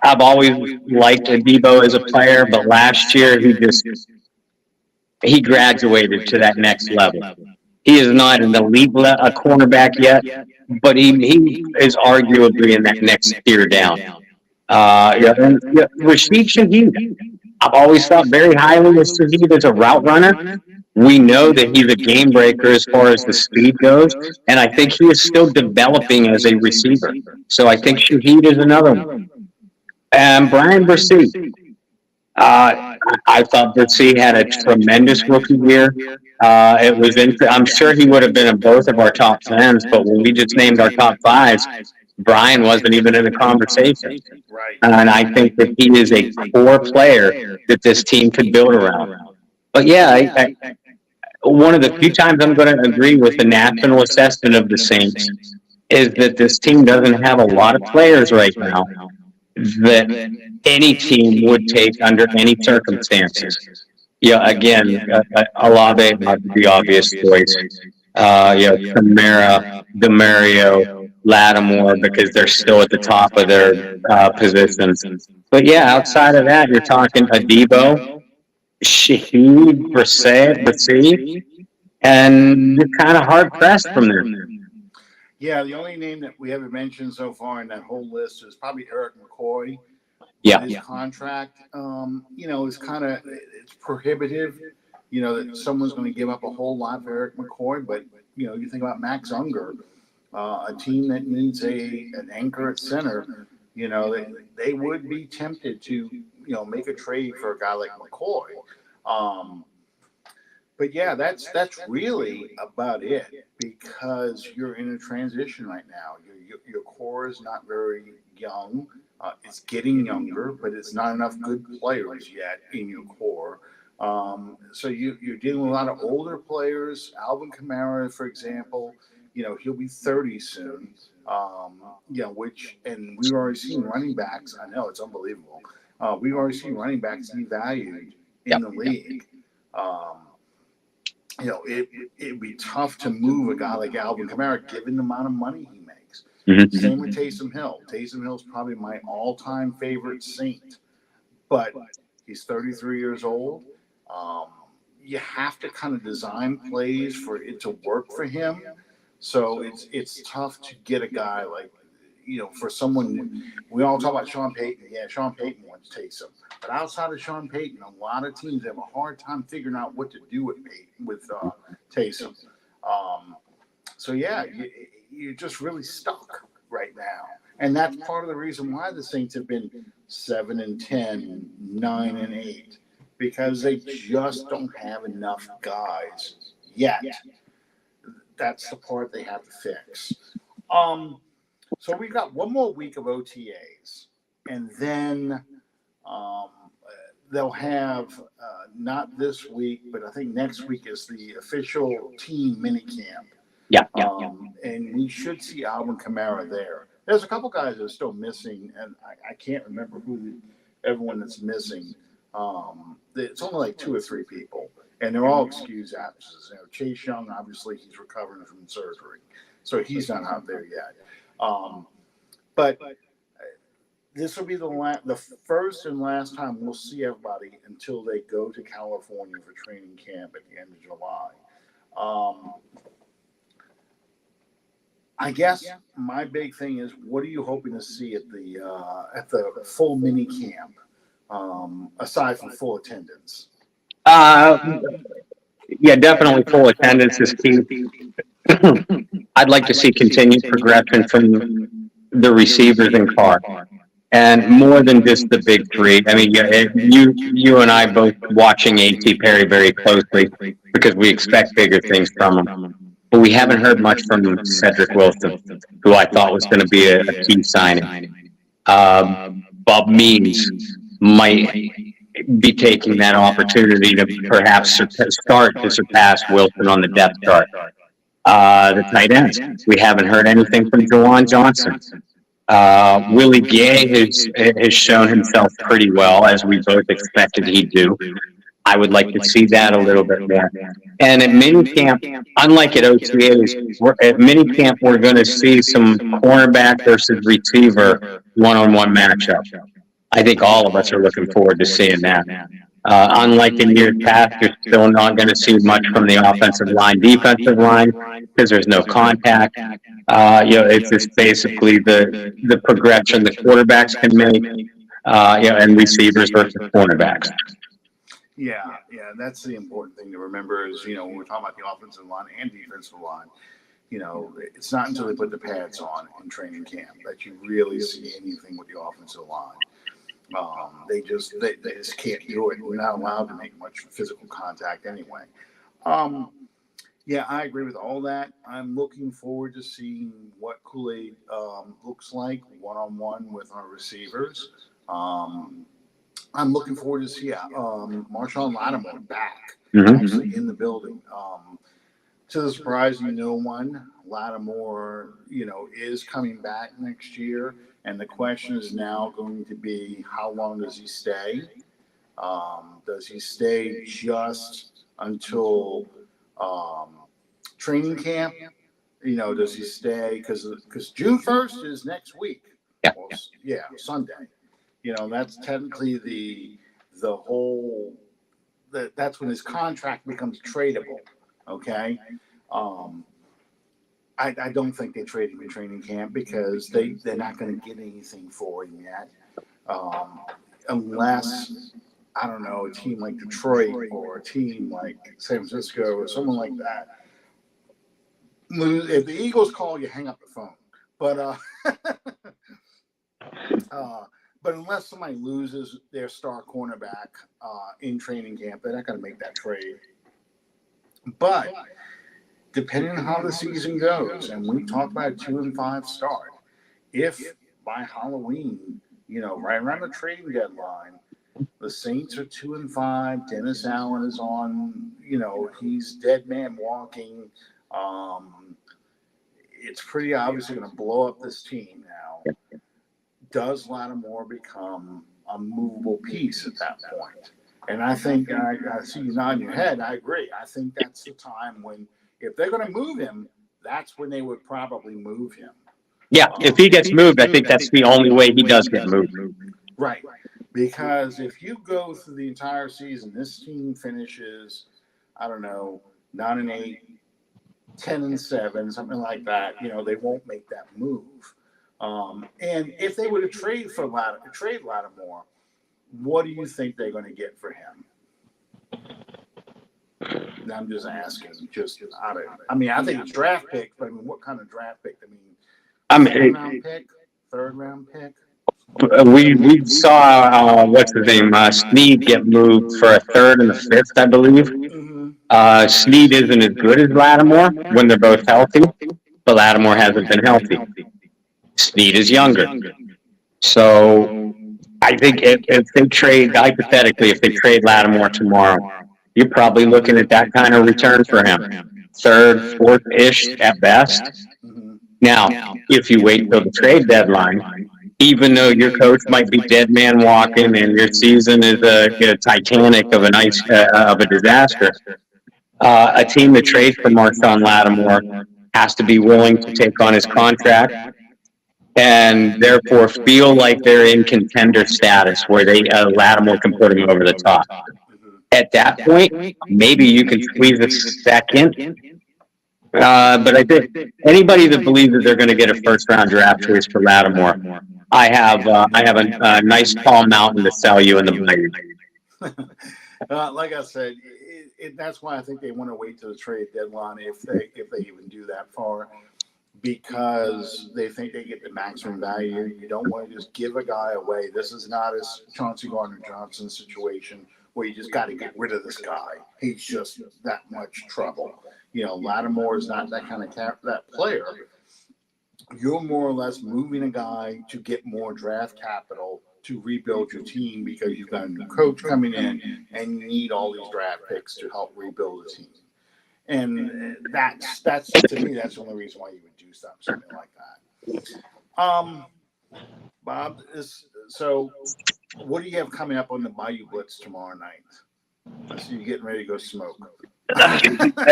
I've always liked Debo as a player, but last year he graduated to that next level. He is not an elite a cornerback yet, but he is arguably in that next tier down. Rashid Shaheed, I've always thought very highly of Shaheed as a route runner. We know that he's a game breaker as far as the speed goes, and I think he is still developing as a receiver. So I think Shaheed is another one. And Brian Bresee. I thought Bresee had a tremendous rookie year. I'm sure he would have been in both of our top 10s, but when we just named our top 5s, Brian wasn't even in the conversation. And I think that he is a core player that this team could build around. But yeah, one of the few times I'm going to agree with the national assessment of the Saints is that this team doesn't have a lot of players right now that any team would take under any circumstances. Again, Olave, the obvious choice. Kamara, Demario, Lattimore, because they're still at the top of their positions. But yeah, outside of that, you're talking Adebo, Shaheed, Bresee, and you're kind of hard pressed from there. Yeah, the only name that we haven't mentioned so far in that whole list is probably Eric McCoy. His contract, is it's prohibitive. That someone's going to give up a whole lot for Eric McCoy, but you think about Max Unger, a team that needs an anchor at center. They would be tempted to make a trade for a guy like McCoy. But yeah, that's really about it because you're in a transition right now. Your core is not very young. It's getting younger, but it's not enough good players yet in your core. So you're dealing with a lot of older players. Alvin Kamara, for example, he'll be 30 soon. And we've already seen running backs. I know it's unbelievable. We've already seen running backs devalued in the league. It'd be tough to move a guy like Alvin Kamara given the amount of money he makes. Same with Taysom Hill. Taysom Hill's probably my all-time favorite Saint, but he's 33 years old. Um, you have to kind of design plays for it to work for him. So it's tough to get a guy like, for someone, we all talk about Sean Payton. Yeah, Sean Payton wants Taysom. But outside of Sean Payton, a lot of teams have a hard time figuring out what to do with Taysom. So yeah, you're just really stuck right now, and that's part of the reason why the Saints have been 7-10, 9-8, because they just don't have enough guys yet. That's the part they have to fix. So we got one more week of OTAs, and then they'll have not this week, but I think next week is the official team minicamp. Yeah. And we should see Alvin Kamara there. There's a couple guys that are still missing, and I can't remember everyone that's missing. It's only like 2 or 3 people, and they're all excused absences. Chase Young, obviously, he's recovering from surgery, so he's not out there yet. But this will be the first and last time we'll see everybody until they go to California for training camp at the end of July. I guess my big thing is, what are you hoping to see at the full mini camp, aside from full attendance? Yeah, definitely full attendance is key. I'd like to see continued progression from the receivers and Carr, and more than just the big three. I mean, you and I both watching A.T. Perry very closely because we expect bigger things from him. But we haven't heard much from Cedric Wilson, who I thought was going to be a key signing. Bob Means might be taking that opportunity to perhaps start to surpass Wilson on the depth chart. The tight ends, we haven't heard anything from Jawan Johnson. Willie Gay has shown himself pretty well, as we both expected he'd do. I would like to see that a little bit more. And at minicamp, unlike at OTAs, at minicamp we're going to see some cornerback versus receiver one-on-one matchup. I think all of us are looking forward to seeing that. Unlike in years past, you're still not going to see much from the offensive line, defensive line, because there's no contact. It's just basically the progression the quarterbacks can make, and receivers versus cornerbacks. Yeah, that's the important thing to remember is, when we're talking about the offensive line and defensive line, it's not until they put the pads on in training camp that you really see anything with the offensive line. They just can't do it. We're not allowed to make much physical contact anyway. Yeah, I agree with all that. I'm looking forward to seeing what Kool-Aid looks like one-on-one with our receivers. I'm looking forward to see Marshon Lattimore back, actually in the building. To the surprise of no one, Lattimore, is coming back next year. And the question is now going to be, how long does he stay? Does he stay just until training camp? Does he stay? Because June 1st is next week. Yeah. Well, yeah, Sunday. That's technically the whole. That's when his contract becomes tradable. Okay. I don't think they trade him in training camp because they're not going to get anything for him yet, unless, I don't know, a team like Detroit or a team like San Francisco or someone like that. If the Eagles call, you hang up the phone. But unless somebody loses their star cornerback in training camp, they're not going to make that trade. But depending on how the season goes, and we talked about a 2-5 start, if by Halloween, right around the trading deadline, the Saints are 2-5, Dennis Allen is on, he's dead man walking. It's pretty obviously going to blow up this team now. Does Lattimore become a movable piece at that point? And I think, I see you nodding your head, I agree. I think that's the time when, if they're going to move him, that's when they would probably move him. Yeah, if he gets moved, I think that's the only way he does get moved. Right. Because if you go through the entire season, this team finishes, I don't know, 9-8, 10-7, something like that. They won't make that move. And if they were to trade Lattimore, what do you think they're going to get for him? I'm just asking. I think it's draft pick, but what kind of draft pick? Second round pick, third round pick. We saw what's his name, Snead get moved for a third and a fifth, I believe. Snead isn't as good as Lattimore when they're both healthy, but Lattimore hasn't been healthy. Snead is younger, so I think if they trade, hypothetically, if they trade Lattimore tomorrow, you're probably looking at that kind of return for him, third, fourth-ish at best. Now, if you wait until the trade deadline, even though your coach might be dead man walking and your season is a Titanic of a disaster, a team that trades for Marshon Lattimore has to be willing to take on his contract and therefore feel like they're in contender status where Lattimore can put him over the top. At that point, maybe you can squeeze a second. But I think anybody that believes that they're going to get a first-round draft choice for Lattimore, I have a nice tall mountain to sell you in the Bayou. Like I said, that's why I think they want to wait till the trade deadline if they even do that far, because they think they get the maximum value. You don't want to just give a guy away. This is not a Chauncey Gardner-Johnson situation where you just got to get rid of this guy. He's just that much trouble. Lattimore is not that kind of that player. You're more or less moving a guy to get more draft capital to rebuild your team because you've got a new coach coming in and you need all these draft picks to help rebuild the team. And that's to me, that's the only reason why you would do something like that. Bob, so what do you have coming up on the Bayou Blitz tomorrow night? I see you getting ready to go smoke.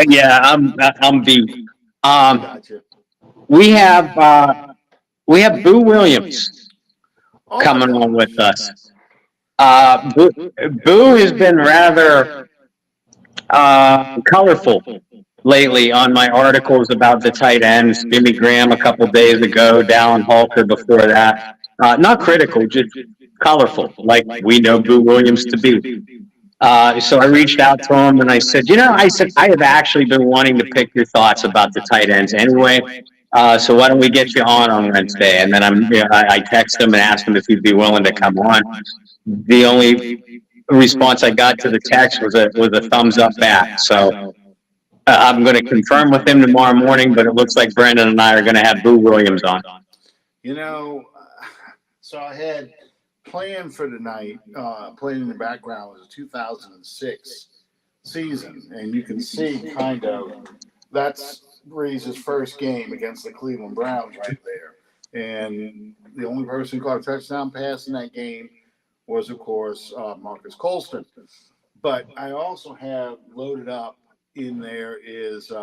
Yeah, I'm beat. Gotcha. We have Boo Williams coming on with us. Boo has been rather colorful lately on my articles about the tight ends. Jimmy Graham a couple days ago, Dallin Halter before that. Not critical, just colorful, like we know Boo Williams to be. So I reached out to him and I said, I have actually been wanting to pick your thoughts about the tight ends anyway. So why don't we get you on Wednesday? And then I texted him and asked him if he'd be willing to come on. The only response I got to the text was a thumbs up back. So I'm going to confirm with him tomorrow morning, but it looks like Brendan and I are going to have Boo Williams on. So I had planned for tonight, playing in the background was a 2006 season, and you can see kind of that's Breeze's first game against the Cleveland Browns right there. And the only person who caught a touchdown pass in that game was, of course, Marcus Colston. But I also have loaded up in there is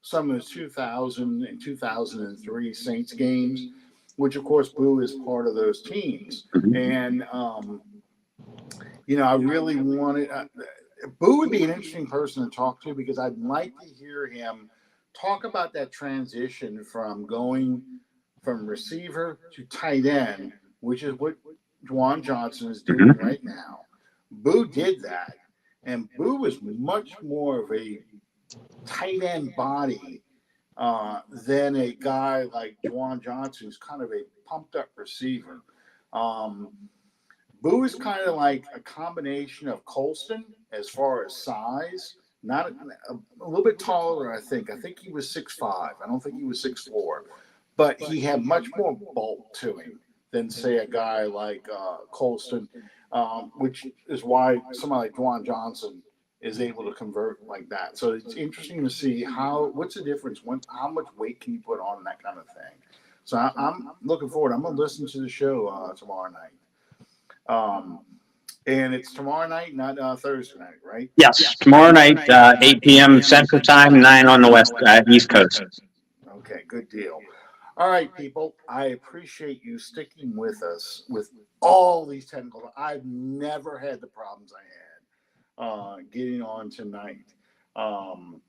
some of the 2000 and 2003 Saints games, which, of course, Boo is part of those teams. And, I really wanted Boo would be an interesting person to talk to because I'd like to hear him talk about that transition from going from receiver to tight end, which is what Juwan Johnson is doing right now. Boo did that, and Boo is much more of a tight end body than a guy like Juwan Johnson, who's kind of a pumped up receiver. Boo is kind of like a combination of Colston as far as size, not a little bit taller, I think. I think he was 6'5". I don't think he was 6'4", but he had much more bulk to him than, say, a guy like Colston, which is why somebody like Juwan Johnson is able to convert like that. So it's interesting to see what's the difference, how much weight can you put on that kind of thing. So I'm looking forward. I'm going to listen to the show tomorrow night. And it's tomorrow night, not Thursday night, right? Yes, tomorrow night, 8 p.m. Central Time, 9 on the East Coast. Okay, good deal. All right, people. I appreciate you sticking with us with all these technical. I've never had the problems I had getting on tonight. Um,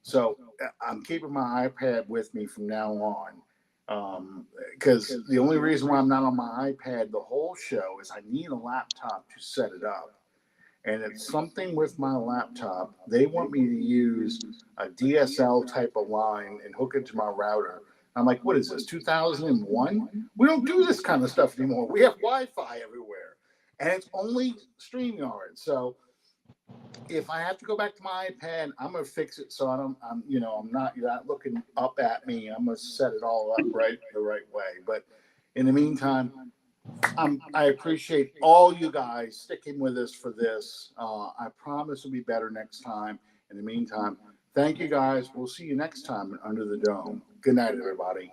so I'm keeping my iPad with me from now on because the only reason why I'm not on my iPad the whole show is I need a laptop to set it up. And it's something with my laptop. They want me to use a DSL type of line and hook it to my router. I'm like, what is this, 2001? We don't do this kind of stuff anymore. We have Wi-Fi everywhere, and it's only StreamYard. So if I have to go back to my iPad, I'm gonna fix it so I'm not you're not looking up at me. I'm gonna set it all up right the right way. But in the meantime, I appreciate all you guys sticking with us for this. I promise it'll be better next time. In the meantime, thank you guys. We'll see you next time Under the Dome. Good night, everybody.